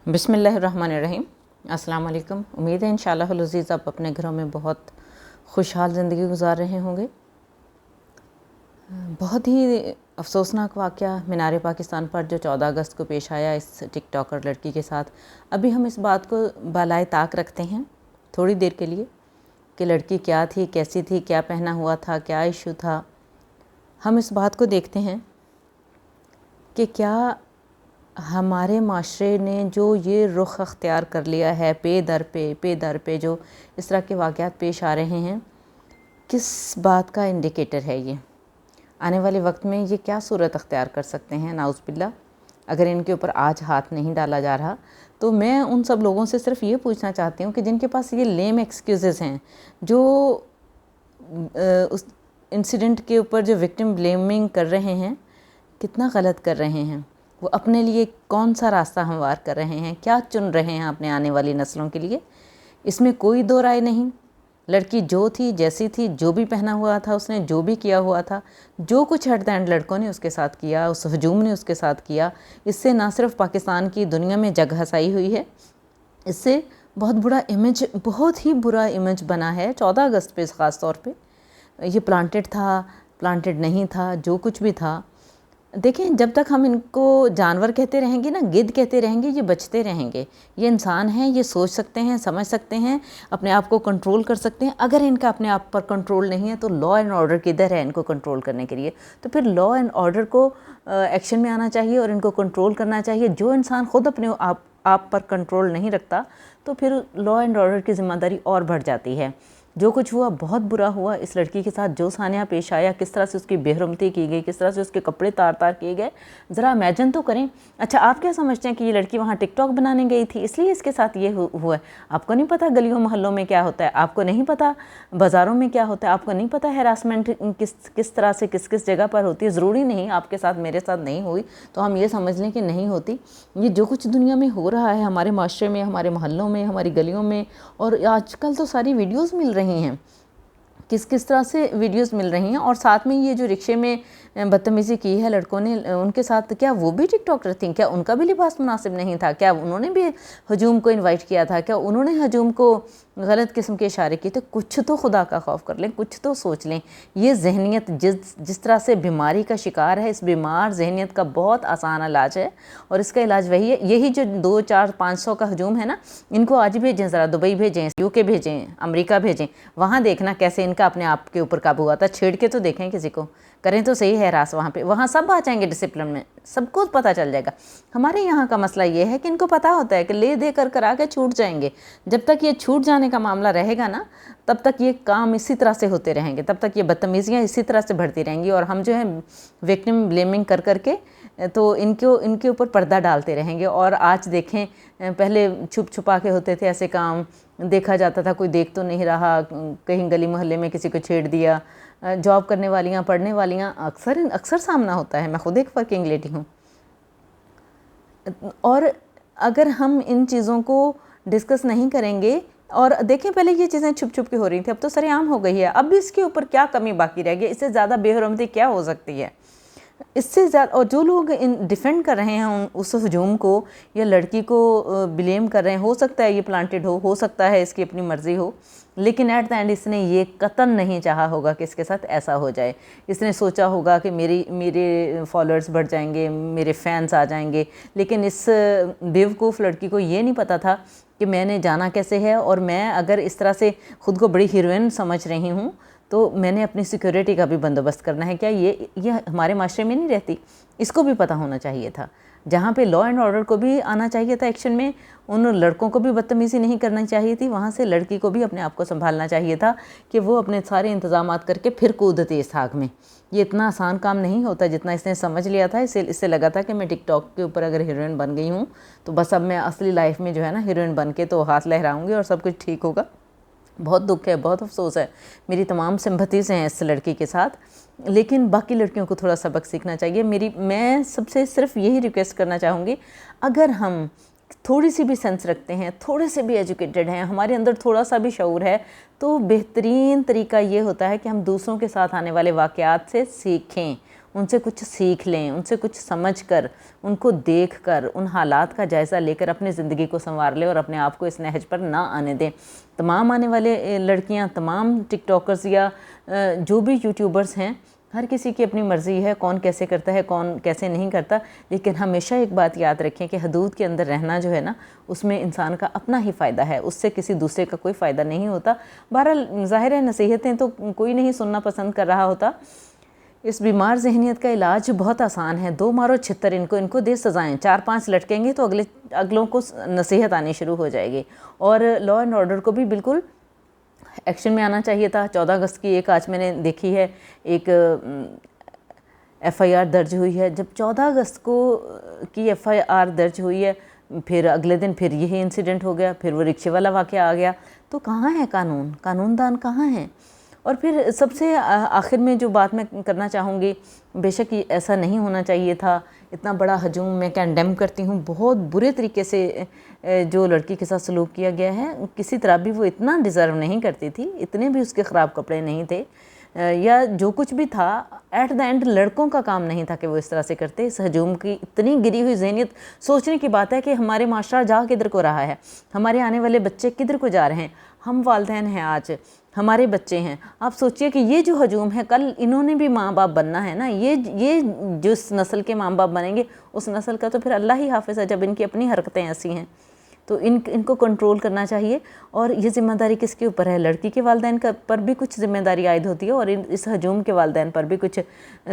बिस्मिल्लाहिर्रहमानिर्रहीम। अस्सलाम वालेकुम। उम्मीद है इंशाअल्लाह अज़ीज़ आप अपने घरों में बहुत खुशहाल ज़िंदगी गुजार रहे होंगे। बहुत ही अफसोसनाक वाक़या मीनार पाकिस्तान पर जो 14 अगस्त को पेश आया इस टिकटॉकर लड़की के साथ। अभी हम इस बात को बालाए ताक रखते हैं थोड़ी देर के लिए कि लड़की क्या थी, कैसी थी, क्या पहना हुआ था, क्या इशू था। हम इस बात को देखते हैं कि क्या हमारे माशरे ने जो ये रुख अख्तियार कर लिया है पे दर पे जो इस तरह के वाक़यात पेश आ रहे हैं, किस बात का इंडिकेटर है ये? आने वाले वक्त में ये क्या सूरत अख्तियार कर सकते हैं नाउज़ बिल्ला अगर इनके ऊपर आज हाथ नहीं डाला जा रहा। तो मैं उन सब लोगों से सिर्फ ये पूछना चाहती हूँ कि जिनके पास ये लेम एक्सक्यूज़ेस हैं, जो उस इंसिडेंट के ऊपर जो विक्टिम ब्लेमिंग कर रहे हैं, कितना गलत कर रहे हैं। वो अपने लिए कौन सा रास्ता हमवार कर रहे हैं, क्या चुन रहे हैं अपने आने वाली नस्लों के लिए, इसमें कोई दो राय नहीं। लड़की जो थी, जैसी थी, जो भी पहना हुआ था, उसने जो भी किया हुआ था, जो कुछ एट द एंड लड़कों ने उसके साथ किया, उस हजूम ने उसके साथ किया, इससे ना सिर्फ पाकिस्तान की दुनिया में जग हसाई हुई है, इससे बहुत ही बुरा इमेज बना है 14 अगस्त पे ख़ास तौर पे। ये प्लांटेड था, प्लांटेड नहीं था, जो कुछ भी था। देखें, जब तक हम इनको जानवर कहते रहेंगे ना, गिद्ध कहते रहेंगे, ये बचते रहेंगे। ये इंसान हैं, ये सोच सकते हैं, समझ सकते हैं, अपने आप को कंट्रोल कर सकते हैं। अगर इनका अपने आप पर कंट्रोल नहीं है तो लॉ एंड ऑर्डर किधर है इनको कंट्रोल करने के लिए? तो फिर लॉ एंड ऑर्डर को एक्शन में आना चाहिए और इनको कंट्रोल करना चाहिए। जो इंसान ख़ुद अपने आप पर कंट्रोल नहीं रखता तो फिर लॉ एंड ऑर्डर की ज़िम्मेदारी और बढ़ जाती है। जो कुछ हुआ बहुत बुरा हुआ इस लड़की के साथ, जो सानिया पेश आया, किस तरह से उसकी बेहरमती की गई, किस तरह से उसके कपड़े तार तार किए गए, ज़रा इमेजिन तो करें। अच्छा, आप क्या समझते हैं कि ये लड़की वहाँ टिकटॉक बनाने गई थी इसलिए इसके साथ ये हुआ है? आपको नहीं पता गलियों मोहल्लों में क्या होता है, आपको नहीं पता बाज़ारों में क्या होता है, आपको नहीं पता हैरासमेंट किस तरह से किस जगह पर होती है। ज़रूरी नहीं आपके साथ, मेरे साथ नहीं हुई तो हम ये समझ लें कि नहीं होती। ये जो कुछ दुनिया में हो रहा है, हमारे माशरे में, हमारे मोहल्लों में, हमारी गलियों में, और आजकल तो सारी वीडियोज़ मिल रही हैं, किस तरह से वीडियोस मिल रही हैं। और साथ में ये जो रिक्शे में बदतमीज़ी की है लड़कों ने, उनके साथ, क्या वो भी टिकटॉकर थी? क्या उनका भी लिबास मुनासिब नहीं था? क्या उन्होंने भी हजूम को इनवाइट किया था? क्या उन्होंने हजूम को गलत किस्म के इशारे किए थे? कुछ तो खुदा का खौफ कर लें, कुछ तो सोच लें। ये जहनीत जिस तरह से बीमारी का शिकार है, इस बीमार जहनीत का बहुत आसान इलाज है और इसका इलाज वही है। यही जो 2, 4, 500 का हजूम है ना, इनको आज भेजें, ज़रा दुबई भेजें, यूके भेजें, अमेरिका भेजें, वहाँ देखना कैसे इनका अपने आप के ऊपर काबू आता। छेड़ के तो देखें, किसी को करें तो सही है रास, वहाँ सब आ जाएंगे डिसिप्लिन में, सबको पता चल जाएगा। हमारे यहाँ का मसला ये है कि इनको पता होता है कि ले दे कर करा के छूट जाएंगे। जब तक ये छूट जाने का मामला रहेगा ना, तब तक ये काम इसी तरह से होते रहेंगे, तब तक ये बदतमीज़ियाँ इसी तरह से बढ़ती रहेंगी और हम जो है विक्टिम ब्लेमिंग कर करके तो इनके ऊपर पर्दा डालते रहेंगे। और आज देखें, पहले छुप छुपा के होते थे ऐसे काम, देखा जाता था, कोई देख तो नहीं रहा, कहीं गली मोहल्ले में किसी को छेड़ दिया। जॉब करने वालियाँ, पढ़ने वालियाँ, अक्सर सामना होता है। मैं खुद एक वर्किंग लेडी हूँ। और अगर हम इन चीज़ों को डिस्कस नहीं करेंगे, और देखें पहले ये चीज़ें छुप छुप के हो रही थी, अब तो सरेआम हो गई है। अब इसके ऊपर क्या कमी बाकी रह गई? इससे ज़्यादा बेहरमती क्या हो सकती है? इससे ज़्यादा, और जो लोग डिफेंड कर रहे हैं उस हजूम को या लड़की को ब्लेम कर रहे हैं, हो सकता है ये प्लांटेड हो सकता है इसकी अपनी मर्ज़ी हो, लेकिन एट द एंड इसने ये कतन नहीं चाहा होगा कि इसके साथ ऐसा हो जाए। इसने सोचा होगा कि मेरे फॉलोअर्स बढ़ जाएंगे, मेरे फैंस आ जाएंगे, लेकिन इस बेवकूफ़ लड़की को ये नहीं पता था कि मैंने जाना कैसे है, और मैं अगर इस तरह से ख़ुद को बड़ी हीरोइन समझ रही हूँ तो मैंने अपनी सिक्योरिटी का भी बंदोबस्त करना है। क्या ये हमारे माशरे में नहीं रहती? इसको भी पता होना चाहिए था। जहाँ पे लॉ एंड ऑर्डर को भी आना चाहिए था एक्शन में, उन लड़कों को भी बदतमीज़ी नहीं करनी चाहिए थी, वहाँ से लड़की को भी अपने आप को संभालना चाहिए था कि वो अपने सारे इंतज़ामात करके फिर कूदती इस आग में। ये इतना आसान काम नहीं होता जितना इसने समझ लिया था। इससे लगा था कि मैं टिकटॉक के ऊपर अगर हीरोइन बन गई हूँ तो बस अब मैं असली लाइफ में जो है ना हीरोइन बन के तो हाथ लहराऊँगी और सब कुछ ठीक होगा। बहुत दुख है, बहुत अफसोस है, मेरी तमाम सिंपैथीज़ हैं इस लड़की के साथ, लेकिन बाकी लड़कियों को थोड़ा सबक सीखना चाहिए। मैं सबसे सिर्फ यही रिक्वेस्ट करना चाहूँगी, अगर हम थोड़ी सी भी सेंस रखते हैं, थोड़े से भी एजुकेटेड हैं, हमारे अंदर थोड़ा सा भी शऊर है, तो बेहतरीन तरीका ये होता है कि हम दूसरों के साथ आने वाले वाक़यात से सीखें, ان سے کچھ سیکھ لیں، ان سے کچھ سمجھ کر، ان کو دیکھ کر، ان حالات کا جائزہ لے کر اپنی زندگی کو سنوار لیں اور اپنے آپ کو اس نہج پر نہ آنے دیں۔ تمام آنے والے لڑکیاں، تمام ٹک ٹاکرز یا جو بھی یوٹیوبرز ہیں، ہر کسی کی اپنی مرضی ہے، کون کیسے کرتا ہے، کون کیسے نہیں کرتا، لیکن ہمیشہ ایک بات یاد رکھیں کہ حدود کے اندر رہنا جو ہے نا، اس میں انسان کا اپنا ہی فائدہ ہے، اس سے کسی دوسرے کا کوئی فائدہ نہیں ہوتا۔ بہرحال ظاہر ہے نصیحتیں تو کوئی نہیں سننا پسند کر رہا ہوتا۔ اس بیمار ذہنیت کا علاج بہت آسان ہے، 2 مارو چھتر ان کو دے سزائیں، 4-5 لٹکیں گے تو اگلوں کو نصیحت آنی شروع ہو جائے گی۔ اور لا اینڈ آرڈر کو بھی بالکل ایکشن میں آنا چاہیے تھا۔ 14 اگست کی ایک آج میں نے دیکھی ہے، ایک FIR درج ہوئی ہے۔ جب 14 اگست کی FIR درج ہوئی ہے، پھر اگلے دن پھر یہی انسیڈنٹ ہو گیا، پھر وہ رکشے والا واقعہ آ گیا، تو کہاں ہے قانون دان کہاں ہیں؟ اور پھر سب سے آخر میں جو بات میں کرنا چاہوں گی، بے شک ایسا نہیں ہونا چاہیے تھا، اتنا بڑا ہجوم میں کنڈیم کرتی ہوں، بہت برے طریقے سے جو لڑکی کے ساتھ سلوک کیا گیا ہے، کسی طرح بھی وہ اتنا ڈیزرو نہیں کرتی تھی، اتنے بھی اس کے خراب کپڑے نہیں تھے، یا جو کچھ بھی تھا ایٹ دا اینڈ لڑکوں کا کام نہیں تھا کہ وہ اس طرح سے کرتے۔ اس ہجوم کی اتنی گری ہوئی ذہنیت، سوچنے کی بات ہے کہ ہمارے معاشرہ جا کدھر کو رہا ہے، ہمارے آنے والے بچے کدھر کو جا رہے ہیں۔ ہم والدین ہیں، آج ہمارے بچے ہیں، آپ سوچئے کہ یہ جو ہجوم ہے، کل انہوں نے بھی ماں باپ بننا ہے نا، یہ جس نسل کے ماں باپ بنیں گے، اس نسل کا تو پھر اللہ ہی حافظ ہے، جب ان کی اپنی حرکتیں ایسی ہیں تو ان کو کنٹرول کرنا چاہیے۔ اور یہ ذمہ داری کس کے اوپر ہے؟ لڑکی کے والدین پر بھی کچھ ذمہ داری عائد ہوتی ہے، اور اس ہجوم کے والدین پر بھی کچھ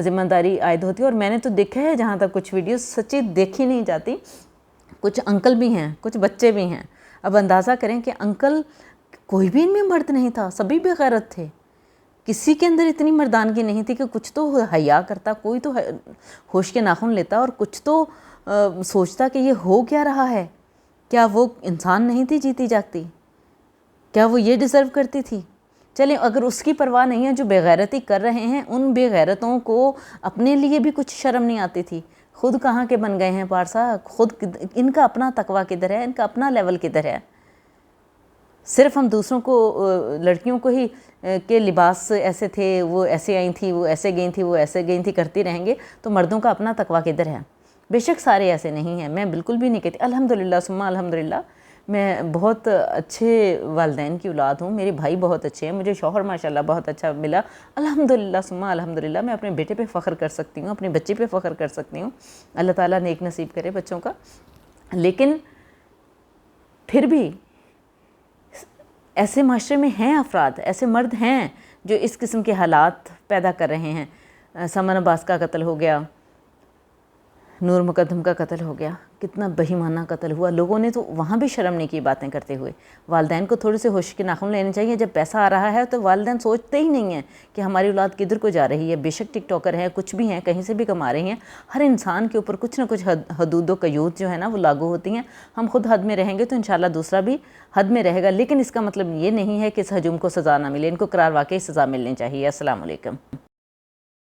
ذمہ داری عائد ہوتی ہے۔ اور میں نے تو دیکھا ہے، جہاں تک کچھ ویڈیوز سچی دیکھی نہیں جاتی، کچھ انکل بھی ہیں، کچھ بچے بھی ہیں۔ اب اندازہ کریں کہ انکل، کوئی بھی ان میں مرد نہیں تھا، سبھی بے غیرت تھے، کسی کے اندر اتنی مردانگی نہیں تھی کہ کچھ تو حیا کرتا، کوئی تو ہوش کے ناخن لیتا، اور کچھ تو سوچتا کہ یہ ہو کیا رہا ہے۔ کیا وہ انسان نہیں تھی جیتی جاگتی؟ کیا وہ یہ ڈیزرو کرتی تھی؟ چلیں، اگر اس کی پرواہ نہیں ہے، جو بے غیرتی کر رہے ہیں، ان بے غیرتوں کو اپنے لیے بھی کچھ شرم نہیں آتی تھی؟ خود کہاں کے بن گئے ہیں پارسا، خود ان کا اپنا تقویٰ کدھر ہے، ان کا اپنا لیول کدھر ہے؟ صرف ہم دوسروں کو، لڑکیوں کو ہی کہ لباس ایسے تھے، وہ ایسے آئی تھی، وہ ایسے گئی تھی، وہ ایسے گئی تھی کرتی رہیں گے، تو مردوں کا اپنا تقویٰ کدھر ہے؟ بے شک سارے ایسے نہیں ہیں، میں بالکل بھی نہیں کہتی، الحمدللہ ثم الحمدللہ، میں بہت اچھے والدین کی اولاد ہوں، میرے بھائی بہت اچھے ہیں، مجھے شوہر ماشاءاللہ بہت اچھا ملا، الحمدللہ ثم الحمدللہ، میں اپنے بیٹے پہ فخر کر سکتی ہوں، اپنے بچے پہ فخر کر سکتی ہوں، اللہ تعالیٰ نیک نصیب کرے بچوں کا۔ لیکن پھر بھی ایسے معاشرے میں ہیں افراد، ایسے مرد ہیں جو اس قسم کے حالات پیدا کر رہے ہیں۔ سمن عباس کا قتل ہو گیا، نور مقدم کا قتل ہو گیا، کتنا بہیمانہ قتل ہوا، لوگوں نے تو وہاں بھی شرم نہیں کی باتیں کرتے ہوئے۔ والدین کو تھوڑے سے ہوش کے ناخن لینے چاہیے، جب پیسہ آ رہا ہے تو والدین سوچتے ہی نہیں ہیں کہ ہماری اولاد کدھر کو جا رہی ہے۔ بے شک ٹک ٹاکر ہیں، کچھ بھی ہیں، کہیں سے بھی کما رہی ہیں، ہر انسان کے اوپر کچھ نہ کچھ حدود و قیود جو ہے نا وہ لاگو ہوتی ہیں۔ ہم خود حد میں رہیں گے تو انشاءاللہ دوسرا بھی حد میں رہے گا، لیکن اس کا مطلب یہ نہیں ہے کہ اس ہجوم کو سزا نہ ملے، ان کو قرار واقعی سزا ملنی چاہیے۔ السلام علیکم۔